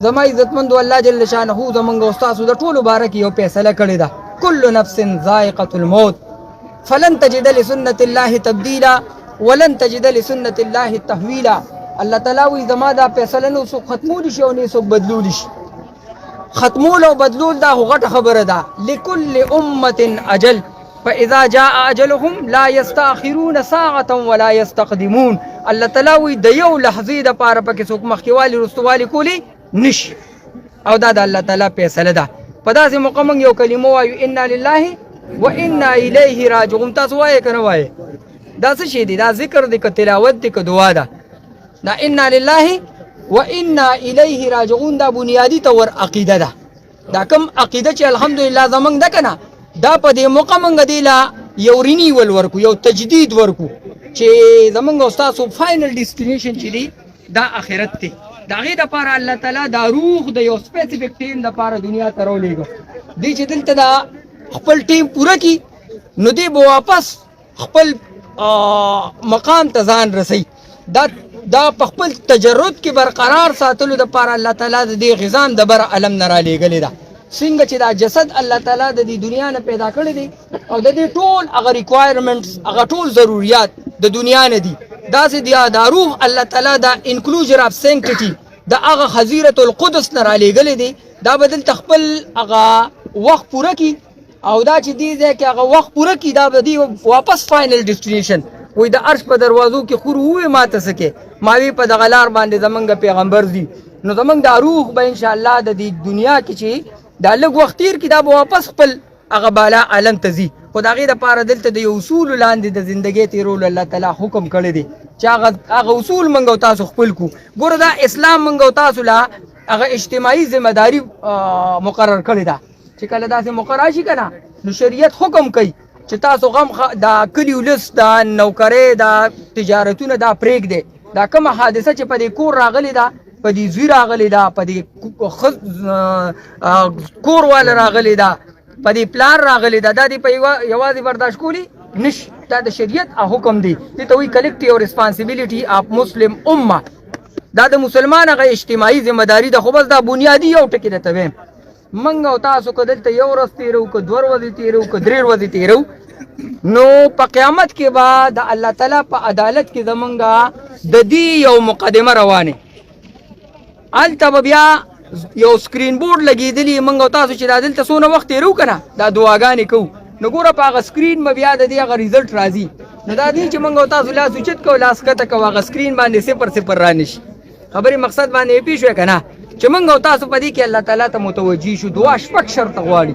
زما عزتمند الله جل شانه زمونږ استاد د ټولو باره کې یو فیصله کړې ده، كل نفس ذائقة الموت فلن تجد لسنة الله تبديلا ولن تجد لسنة الله تحويلا. الله تعالی وی زما دا فیصله نو څوک ختمولی شي او نه څوک بدلولی شي. ختمول او بدلول دا غټه خبره ده. لكل امة اجل فاذا جاء اجلهم لا يستاخرون ساعة ولا يستقدمون. الله تعالی وی د یو لحظې د پاره پکې څوک مخکیوالی رستوالی کولی نشي، او دا د الله تعالی فیصله ده. په داسې موقع موږ یو کلمه وایو انا لله و انا الیه راجعون. تاسو وایې که نه وایې؟ دا څه شی دی؟ دا ذکر دی که تلاوت دی که دعا ده؟ دا انا لله و انا الیه راجعون دا بنیادی طور عقیده ده. دا کم عقیده چې الحمدلله زمونږ ده که نه، دا په دې موقع موږ دې له یو رینیول ورکو، یو تجدید ورکو چې زمونږ او ستاسو فاینل ډیسټینیشن چې دی دا آخرت دی. د هغې دپاره الله تعالی دا روح د یو سپیسیفیک ټیم دپاره دنیا ته راولېږه. دی چې دلته دا خپل ټیم پوره کړي نو دی به واپس خپل مقام ته ځان رسوي. دا په خپل تجرد کې برقرار ساتلو دپاره الله تعالی د دې غذام د بره علم نه رالیږلې ده. څنګه چې دا جسد الله تعالی د دې دنیا نه پیدا کړی دی او د دې ټول هغه ریکوایرمنټس هغه ټول ضروریات د دنیا نه دي، داسې دا روح الله تعالی دا انکلوژر اف سینکټي د هغه حضیرة القدس نه رالیږلی دی. دا به دلته خپل هغه وخت پوره کړي او دا چې دې ځای کې هغه وخت پوره کړي دا به دې واپس فاینل ډیسټینیشن وایي د عرش په دروازو کې خور ووې ما ته څه کې ما وی په دغه لار باندې زمونږ پیغمبر دي. نو زمونږ دا روح به انشاءالله د دې دنیا کې چې دا لږ وخت تیر کړي دا به واپس خپل هغه بالا عالم ته ځي. خو د هغې دپاره دلته د یو اصولو لاندې د زندګۍ تېرولو الله تعالی حکم کړی دی چې هغه اصول موږ او تاسو خپل کړو. ګوره دا اسلام موږ او تاسو له هغه اجتماعي ذمهداري مقرر کړې ده چې کله داسې مقرر شي که نه نو شریعت حکم کوي چې تاسو غم دا کلي ولس دا نوکرۍ دا تجارتونه دا پرېږدئ. دا کومه حادثه چې په دې کور راغلې ده، په دې زوی راغلې ده، په دې کور والا راغلې ده، په دې پلار راغلی ده، دا دې په یوازې برداشت کولی نشي. دا د شریعت حکم دی. دې ته وایي کلیکټیو ریسپانسیبلیټي اف مسلم امه. دا د مسلمان هغه اجتماعي ذمهداري ده. خو بس دا بنیادي یو ټکي درته وایم، موږ او تاسو که دلته یو ورځ تېرو که 2 ورځې تېرو که 3 ورځې تېرو نو په قیامت کې به د الله تعالی په عدالت کې زمونږ د دې یو مقدمه روانې. هلته به بیا یو سکرین بورډ لګېدلی موږ او تاسو چې دا دلته څونه وخت تېرو که نه دا دعاګانې کوو نو ګوره په هغه سکرین به بیا د دې هغه ریزلټ راځي. نو دا دی چې موږ او تاسو لاس اوچت کوو لاس ښکته کوو هغه سکرین باندې 0 رانشي. خبرې مقصد باندې پوه شوې که نه چې موږ او تاسو په دې کې الله تعالی ته متوجه شو. دعا 6 شرطه غواړي.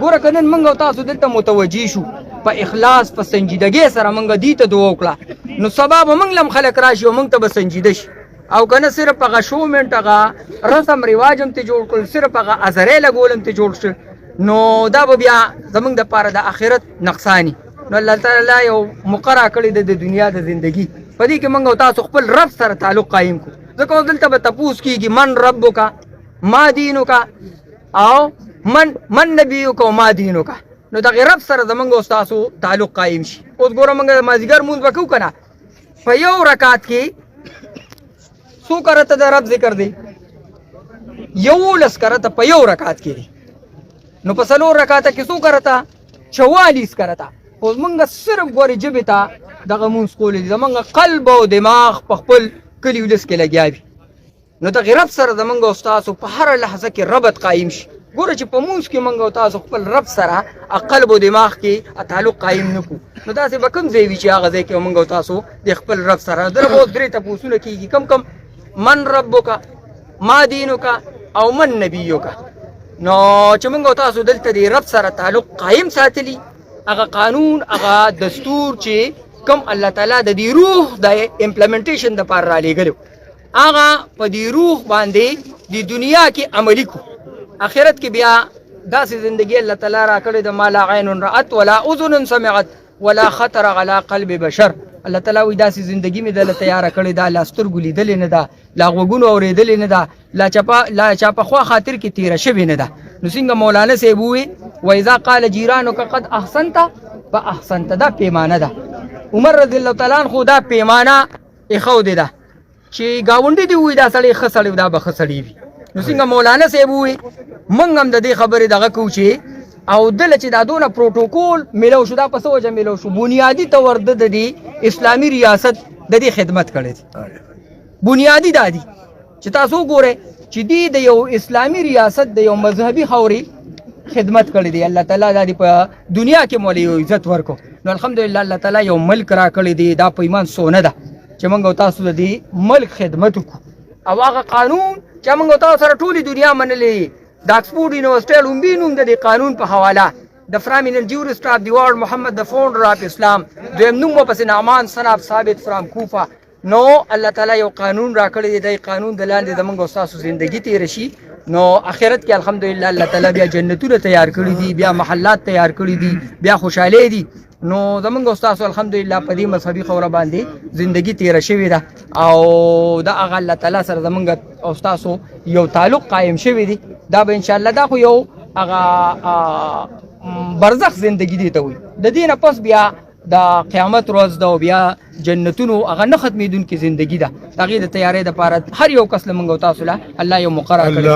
ګوره که نن موږ او تاسو دلته متوجه شو په اخلاص په سنجیدګۍ سره موږ دې ته دعا وکړه نو سبا به موږ له هم خلک راشي او موږ ته به سنجیده شي. او که نه صرف هغه شومنټ هغه رسم رواج هم ته جوړ کړل، صرف هغه ازرې لګول هم ته جوړ شو نو دا به بیا زمونږ دپاره د آخرت نقصاني. نو الله تعالی یو مقرره کړې ده د دنیا د زندګي، په دې کې موږ او تاسو خپل رب سره تعلق قایم کړو. ځکه اوس دلته به تپوس کېږي من ربک ما دینک او من نبیک او ما دینک. نو دغې رب سره زمونږ او ستاسو تعلق قایم شي. اوس ګوره موږ د مازدیګر لمونځ به کوو که نه، په یو رکعت کې څو کرته د رب ذکر دی؟ 11 کرته په یو رکعت کې دی. نو په 4 رکعته کې څو کرته؟ 44 کرته. اوس موږ صرف ګورې ژبې ته دغه مونځ کولی دي، زمونږ قلب او دماغ په خپل کلي ولس کې لګیا وي. نو دغې رب سره زمونږ او ستاسو په هره لحظه کې ربط قایم شي. ګوره چې په مونځ کې موږ او تاسو خپل رب سره قلب او دماغ کې تعلق قایم نه کړو نو داسې به کوم ځای وي چې هغه ځای کې موږ او تاسو د خپل رب سره دغه اوس 3 تپوسونه کېږي. کم من ربک ما دینک او من نبیک. نو چې موږ او تاسو دلته د رب سره تعلق قایم ساتلی، هغه قانون هغه دستور چې کوم الله تعالی د دې روح د امپلیمنټیشن دپاره رالیږلی هغه په دې روح باندې د دنیا کې عملي کړو. آخرت کې بیا داسې زندگی الله تعالی را کړې ده ما لا عین رأت ولا اذن سمعت ولا خطر على قلب بشر. الله تعالی وایي داسې زندگی مې دله تیاره کړې ده، لا سترګو لیدلې نه ده، لا غوږونو اورېدلې نه ده، لا چا په خوا خاطر کې تېره شوې نه ده. نو څنګه مولانا صاحب ووایي وإذا قال جیرانک قد احسنت فاحسنت، دا پیمانه ده. عمر رضی الله تعالی عنہ دا پیمانه ایښودې ده چې ګاونډي دې ووایي دا سړی ښه سړی دا به ښه سړی وي، نو څنګه مولانا صاحب وي موږ هم د دې خبرې دغه کوو چې او دله چې دا دونه پروتوکول میلو شو دا په څه وجه میلو شو بنیادي طور د دې اسلامي ریاست د دې خدمت کړې دي بنیادي دا دي چې تاسو وګورئ چې دی د یو اسلامي ریاست د یو مذهبي خوري خدمت کړی دی الله تعالی دا دی په دنیا کې مولي یو عزت ورکو نو الحمدلله الله تعالی یو ملک را کړی دی دا په ایمان سونه ده چې موږ تاسو د دې ملک خدمت وکړو او هغه قانون چې موږ تاسو سره ټولي دنیا منلې د اکسفورډ یونیورسيټي لومبي نوم د دې قانون په حواله د فرامینل جورست اف دی ورلد محمد د فاونډر اف اسلام دویم نوم پس نعمان صناب ثابت فرام کوفه نو الله تعالی یو قانون را کړی دی قانون د لاندې زمونږ او تاسو ژوندۍ تیر شي نو اخرت کې الحمدلله الله تعالی بیا جنتونه تیار کړی دي بیا محلات تیار کړی دي بیا خوشاله دي نو زمونږ او تاسو الحمدلله په دې مذهبي خوره باندې ژوندۍ تیر شوی ده او دا هغه الله تعالی سره زمونږ او تاسو یو تعلق قائم شوی دی دا به ان شاء الله دا خو یو هغه برزخ زندگی دی ته وي د دې نه پس بیا د قیامت ورځ ده او بیا جنتونو هغه نه ختمېدونکې زندگی ده د هغې د تیارۍ دپاره هر یو کس له موږ او تاسو له الله یو مقرر کړی